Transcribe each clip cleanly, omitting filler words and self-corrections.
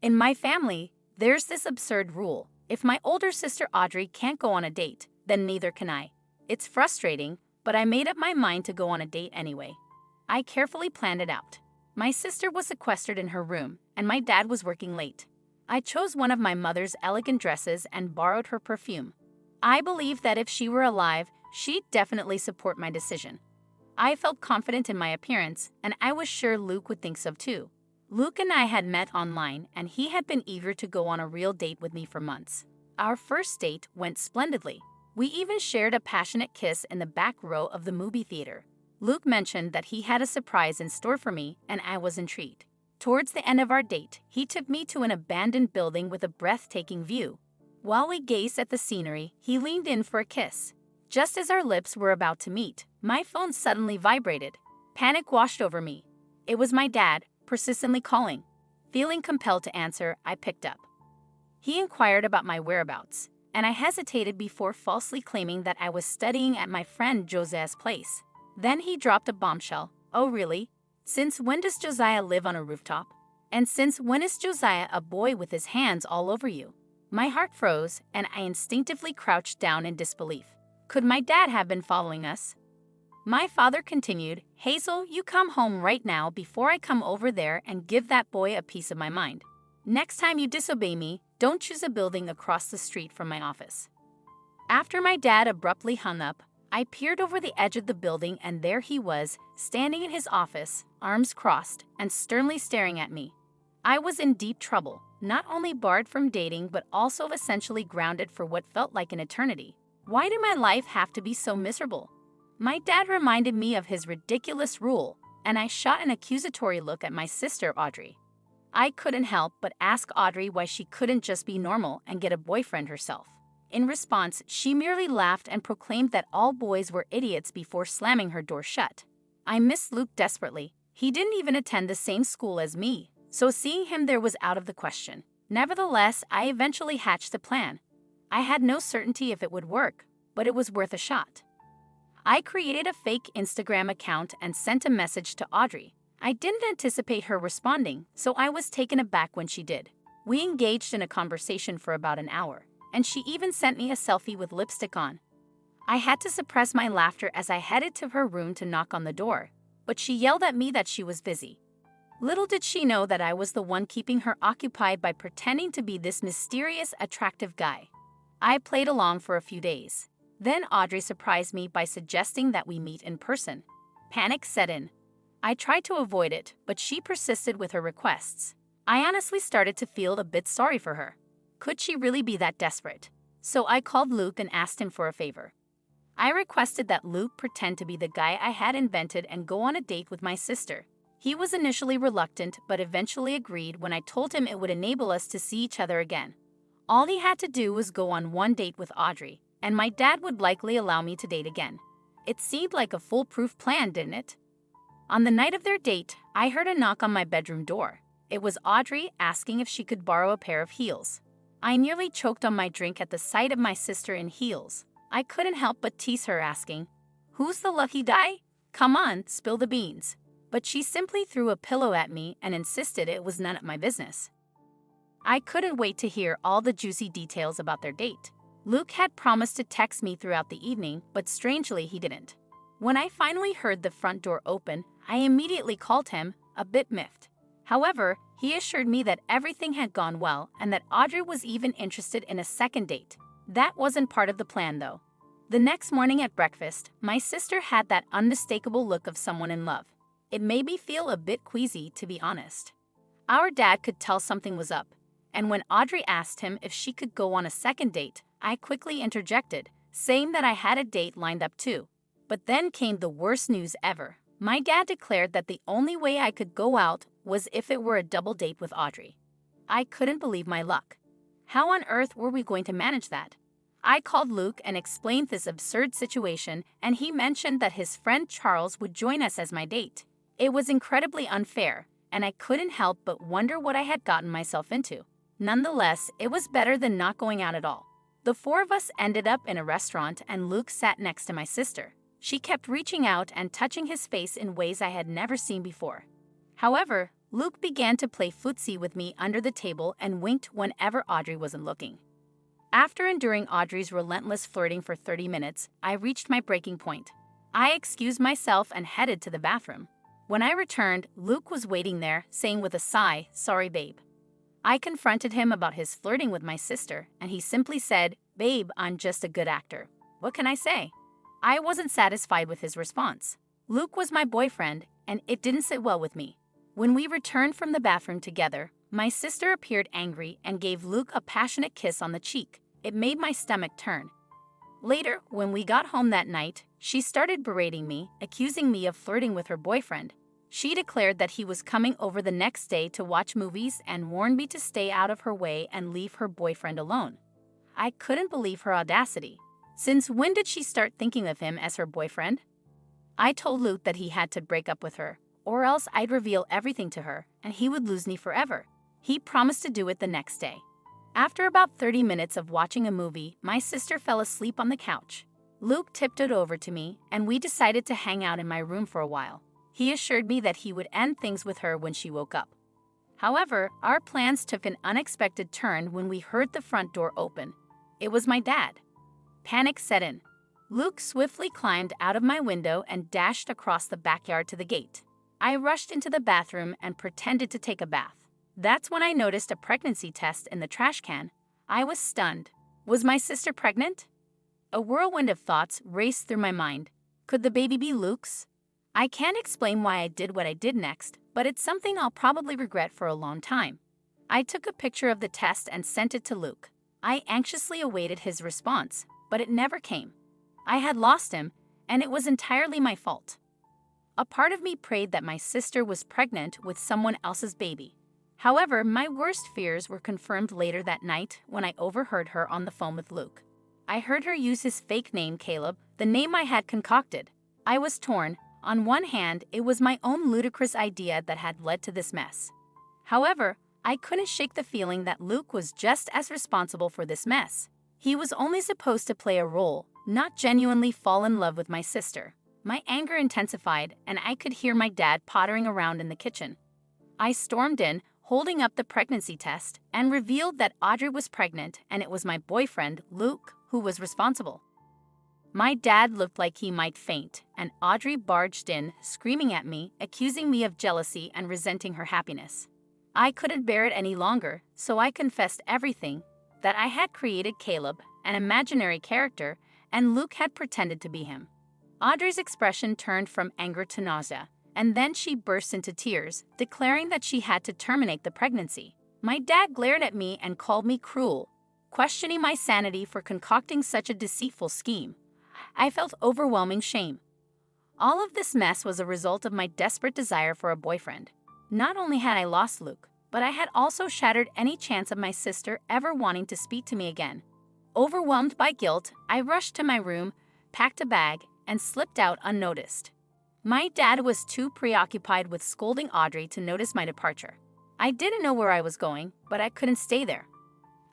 In my family, there's this absurd rule. If my older sister Audrey can't go on a date, then neither can I. It's frustrating, but I made up my mind to go on a date anyway. I carefully planned it out. My sister was sequestered in her room, and my dad was working late. I chose one of my mother's elegant dresses and borrowed her perfume. I believed that if she were alive, she'd definitely support my decision. I felt confident in my appearance, and I was sure Luke would think so too. Luke and I had met online, and he had been eager to go on a real date with me for months. Our first date went splendidly. We even shared a passionate kiss in the back row of the movie theater. Luke mentioned that he had a surprise in store for me, and I was intrigued. Towards the end of our date, he took me to an abandoned building with a breathtaking view. While we gazed at the scenery, he leaned in for a kiss. Just as our lips were about to meet, my phone suddenly vibrated. Panic washed over me. It was my dad, persistently calling. Feeling compelled to answer, I picked up. He inquired about my whereabouts, and I hesitated before falsely claiming that I was studying at my friend Jose's place. Then he dropped a bombshell. Oh really? Since when does Josiah live on a rooftop? And since when is Josiah a boy with his hands all over you? My heart froze, and I instinctively crouched down in disbelief. Could my dad have been following us? My father continued, Hazel, you come home right now before I come over there and give that boy a piece of my mind. Next time you disobey me, don't choose a building across the street from my office. After my dad abruptly hung up, I peered over the edge of the building, and there he was, standing in his office, arms crossed, and sternly staring at me. I was in deep trouble, not only barred from dating but also essentially grounded for what felt like an eternity. Why did my life have to be so miserable? My dad reminded me of his ridiculous rule, and I shot an accusatory look at my sister Audrey. I couldn't help but ask Audrey why she couldn't just be normal and get a boyfriend herself. In response, she merely laughed and proclaimed that all boys were idiots before slamming her door shut. I missed Luke desperately. He didn't even attend the same school as me, so seeing him there was out of the question. Nevertheless, I eventually hatched a plan. I had no certainty if it would work, but it was worth a shot. I created a fake Instagram account and sent a message to Audrey. I didn't anticipate her responding, so I was taken aback when she did. We engaged in a conversation for about an hour, and she even sent me a selfie with lipstick on. I had to suppress my laughter as I headed to her room to knock on the door, but she yelled at me that she was busy. Little did she know that I was the one keeping her occupied by pretending to be this mysterious, attractive guy. I played along for a few days. Then Audrey surprised me by suggesting that we meet in person. Panic set in. I tried to avoid it, but she persisted with her requests. I honestly started to feel a bit sorry for her. Could she really be that desperate? So I called Luke and asked him for a favor. I requested that Luke pretend to be the guy I had invented and go on a date with my sister. He was initially reluctant, but eventually agreed when I told him it would enable us to see each other again. All he had to do was go on one date with Audrey, and my dad would likely allow me to date again. It seemed like a foolproof plan, didn't it? On the night of their date, I heard a knock on my bedroom door. It was Audrey asking if she could borrow a pair of heels. I nearly choked on my drink at the sight of my sister in heels. I couldn't help but tease her, asking, "Who's the lucky guy? Come on, spill the beans." But she simply threw a pillow at me and insisted it was none of my business. I couldn't wait to hear all the juicy details about their date. Luke had promised to text me throughout the evening, but strangely he didn't. When I finally heard the front door open, I immediately called him, a bit miffed. However, he assured me that everything had gone well and that Audrey was even interested in a second date. That wasn't part of the plan, though. The next morning at breakfast, my sister had that unmistakable look of someone in love. It made me feel a bit queasy, to be honest. Our dad could tell something was up, and when Audrey asked him if she could go on a second date, I quickly interjected, saying that I had a date lined up too. But then came the worst news ever. My dad declared that the only way I could go out was if it were a double date with Audrey. I couldn't believe my luck. How on earth were we going to manage that? I called Luke and explained this absurd situation, and he mentioned that his friend Charles would join us as my date. It was incredibly unfair, and I couldn't help but wonder what I had gotten myself into. Nonetheless, it was better than not going out at all. The four of us ended up in a restaurant, and Luke sat next to my sister. She kept reaching out and touching his face in ways I had never seen before. However, Luke began to play footsie with me under the table and winked whenever Audrey wasn't looking. After enduring Audrey's relentless flirting for 30 minutes, I reached my breaking point. I excused myself and headed to the bathroom. When I returned, Luke was waiting there, saying with a sigh, "Sorry, babe." I confronted him about his flirting with my sister, and he simply said, "Babe, I'm just a good actor." What can I say? I wasn't satisfied with his response. Luke was my boyfriend, and it didn't sit well with me. When we returned from the bathroom together, my sister appeared angry and gave Luke a passionate kiss on the cheek. It made my stomach turn. Later, when we got home that night, she started berating me, accusing me of flirting with her boyfriend. She declared that he was coming over the next day to watch movies and warned me to stay out of her way and leave her boyfriend alone. I couldn't believe her audacity. Since when did she start thinking of him as her boyfriend? I told Luke that he had to break up with her, or else I'd reveal everything to her and he would lose me forever. He promised to do it the next day. After about 30 minutes of watching a movie, my sister fell asleep on the couch. Luke tiptoed over to me, and we decided to hang out in my room for a while. He assured me that he would end things with her when she woke up. However, our plans took an unexpected turn when we heard the front door open. It was my dad. Panic set in. Luke swiftly climbed out of my window and dashed across the backyard to the gate. I rushed into the bathroom and pretended to take a bath. That's when I noticed a pregnancy test in the trash can. I was stunned. Was my sister pregnant? A whirlwind of thoughts raced through my mind. Could the baby be Luke's? I can't explain why I did what I did next, but it's something I'll probably regret for a long time. I took a picture of the test and sent it to Luke. I anxiously awaited his response, but it never came. I had lost him, and it was entirely my fault. A part of me prayed that my sister was pregnant with someone else's baby. However, my worst fears were confirmed later that night when I overheard her on the phone with Luke. I heard her use his fake name, Caleb, the name I had concocted. I was torn. On one hand, it was my own ludicrous idea that had led to this mess. However, I couldn't shake the feeling that Luke was just as responsible for this mess. He was only supposed to play a role, not genuinely fall in love with my sister. My anger intensified, and I could hear my dad pottering around in the kitchen. I stormed in, holding up the pregnancy test, and revealed that Audrey was pregnant and it was my boyfriend, Luke, who was responsible. My dad looked like he might faint, and Audrey barged in, screaming at me, accusing me of jealousy and resenting her happiness. I couldn't bear it any longer, so I confessed everything, that I had created Caleb, an imaginary character, and Luke had pretended to be him. Audrey's expression turned from anger to nausea, and then she burst into tears, declaring that she had to terminate the pregnancy. My dad glared at me and called me cruel, questioning my sanity for concocting such a deceitful scheme. I felt overwhelming shame. All of this mess was a result of my desperate desire for a boyfriend. Not only had I lost Luke, but I had also shattered any chance of my sister ever wanting to speak to me again. Overwhelmed by guilt, I rushed to my room, packed a bag, and slipped out unnoticed. My dad was too preoccupied with scolding Audrey to notice my departure. I didn't know where I was going, but I couldn't stay there.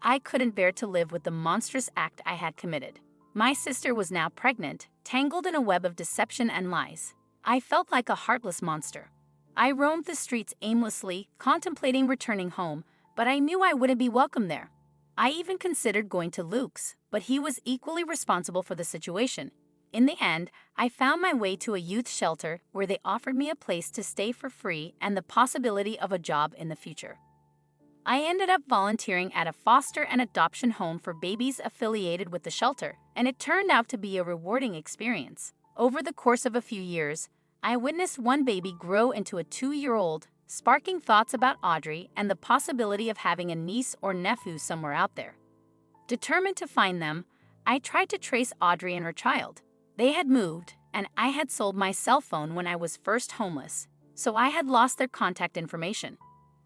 I couldn't bear to live with the monstrous act I had committed. My sister was now pregnant, tangled in a web of deception and lies. I felt like a heartless monster. I roamed the streets aimlessly, contemplating returning home, but I knew I wouldn't be welcome there. I even considered going to Luke's, but he was equally responsible for the situation. In the end, I found my way to a youth shelter where they offered me a place to stay for free and the possibility of a job in the future. I ended up volunteering at a foster and adoption home for babies affiliated with the shelter, and it turned out to be a rewarding experience. Over the course of a few years, I witnessed one baby grow into a 2-year-old, sparking thoughts about Audrey and the possibility of having a niece or nephew somewhere out there. Determined to find them, I tried to trace Audrey and her child. They had moved, and I had sold my cell phone when I was first homeless, so I had lost their contact information.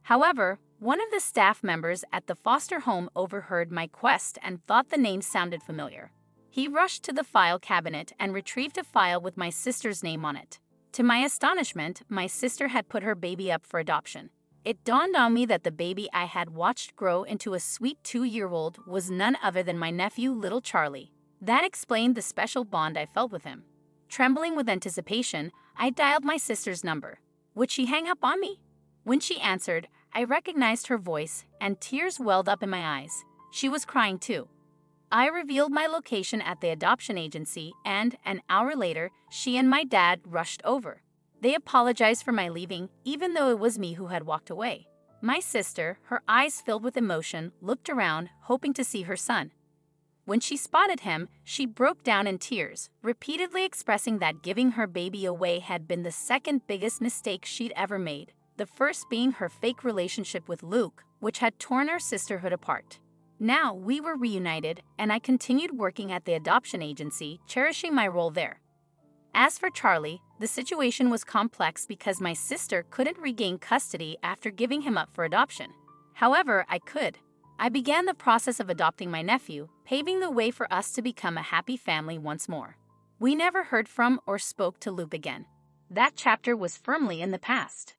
However, one of the staff members at the foster home overheard my quest and thought the name sounded familiar. He rushed to the file cabinet and retrieved a file with my sister's name on it. To my astonishment, my sister had put her baby up for adoption. It dawned on me that the baby I had watched grow into a sweet 2-year-old was none other than my nephew, little Charlie. That explained the special bond I felt with him. Trembling with anticipation, I dialed my sister's number. Would she hang up on me? When she answered, I recognized her voice, and tears welled up in my eyes. She was crying too. I revealed my location at the adoption agency, and an hour later, she and my dad rushed over. They apologized for my leaving, even though it was me who had walked away. My sister, her eyes filled with emotion, looked around, hoping to see her son. When she spotted him, she broke down in tears, repeatedly expressing that giving her baby away had been the second biggest mistake she'd ever made, the first being her fake relationship with Luke, which had torn our sisterhood apart. Now we were reunited, and I continued working at the adoption agency, cherishing my role there. As for Charlie, the situation was complex because my sister couldn't regain custody after giving him up for adoption. However, I could. I began the process of adopting my nephew, paving the way for us to become a happy family once more. We never heard from or spoke to Luke again. That chapter was firmly in the past.